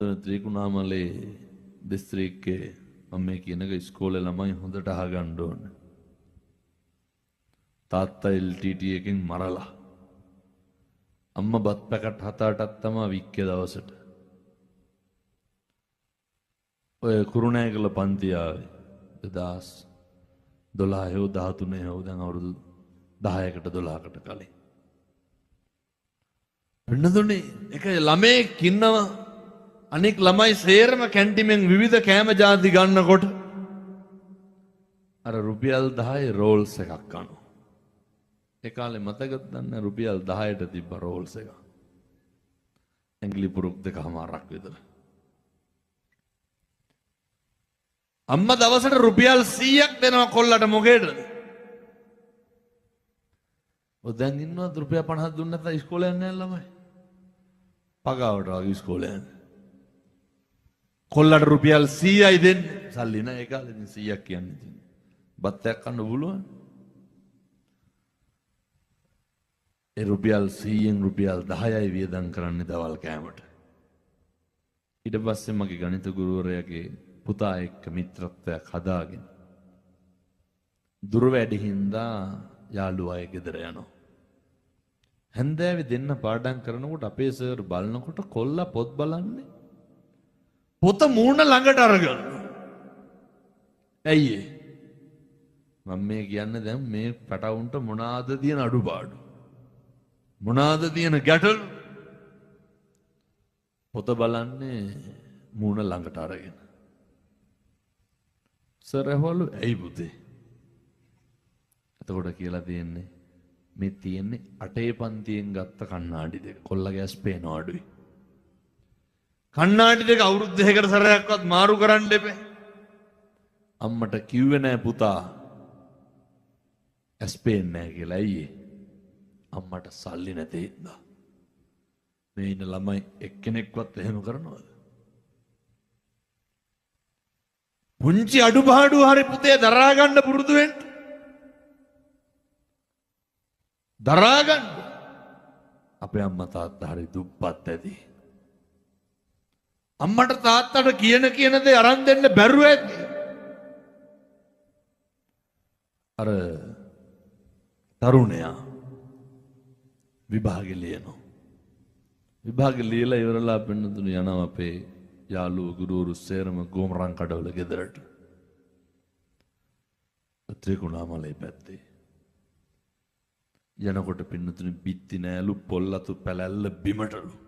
ත්‍රිකුණාමලේ දිස්ත්‍රික්කේ මම මේ කියනක ඉස්කෝලේ ළමයි හොඳට අහගන්න ඕනේ. තාත්තා LTT එකෙන් මරලා අම්මා බත් පැකට් 7-8ක් තමයි වික්කේ දවසට. ඔය කුරුණෑගල පන්ති ආවේ 2012 හෝ 13 හෝ දැන් අවුරුදු 10කට 12කට කලින්. වෙනදුනේ එක ළමයෙක් ඉන්නවා අනෙක් ළමයි සේරම කැන්ටිමෙන් විවිධ කෑම ජාති ගන්නකොට අර රුපියල් 10 රෝල්ස් එකක් කනවා. ඒ කාලේ මතකද දන්නේ රුපියල් 10ට තිබ්බ රෝල්ස් එක. ඇඟිලි පුරුක් දෙකමාරක් විතර. අම්මා දවසට රුපියල් 100ක් දෙනවා කොල්ලට මොකේද? ඔය දැන් ඉන්නවත් රුපියල් 50ක් දුන්න නැත්නම් ඉස්කෝලේ යන්නේ නැහැ ළමයි. පගාවට වගේ ඉස්කෝලේ යන්නේ. කොල්ලට රුපියල් 100යි දෙන්නේ. සල්ලි නෑ ඒ කාලේ ඉතින් 100ක් කියන්නේ ඉතින්. බත්තයක් කන්න පුළුවන්. ඒ රුපියල් 100න් රුපියල් 10යි වියදම් කරන්නේ දවල් කෑමට. ඊට පස්සේ මගේ ගණිත ගුරුවරයාගේ පුතා එක්ක මිත්‍රත්වයක් හදාගෙන දුර වැඩි හින්දා යාළුවා අය ගෙදර යනවා. හැන්දෑවේ දෙන්න පාඩම් කරනකොට අපේ සර් බලනකොට කොල්ලා පොත් බලන්නේ. පොත මූණ ළඟට අරගෙන. ඇයි ඒ? මම මේ කියන්නේ දැන් මේ පැටවුන්ට මොනවාද තියෙන අඩුපාඩු? මොනවාද තියෙන ගැටලු? පොත බලන්නේ මූණ ළඟට අරගෙන. සර් ඇහුවලු ඇයි පුතේ? එතකොට කියලා තියෙන්නේ මේ තියෙන්නේ 8 පන්තියෙන් ගත්ත කණ්ණාඩි දෙක. කොල්ලගේ ඇස් පේනවා අඩුයි. කණ්ණාඩි දෙක අවුරුදු දෙකකට සැරයක්වත් මාරු කරන්න එපේ. අම්මට කිව්වේ නෑ පුතා ඇස් පේන්නේ නෑ කියලා. ඇයි? අම්මට සල්ලි නැති හින්දා. මේ ඉන්න ළමයි එක්කෙනෙක්වත් එහෙම කරනවද? පුංචි අඩුපාඩු හරි පුතේ දරා ගන්න පුරුදු වෙන්න. දරා ගන්න. අපේ අම්මා තාත්තා හරි දුප්පත් ඇති. අම්මට තාත්තට කියන දේ අරන් දෙන්න බැරුව ඇති. අර තරුණයා විභාගෙ ලියනවා. විභාගෙ ලියලා ඉවරලා පෙන්නතුණු යනවා අපේ යාළුවෝ ගුරුවරු සේරම ගෝමරන් කඩවල ගෙදරට. ත්‍රිකුණාමලේ පැත්තේ. යනකොට පින්නතුණු බිත්ති නෑලු පොල්ලතු පැලැල්ල බිමටලු.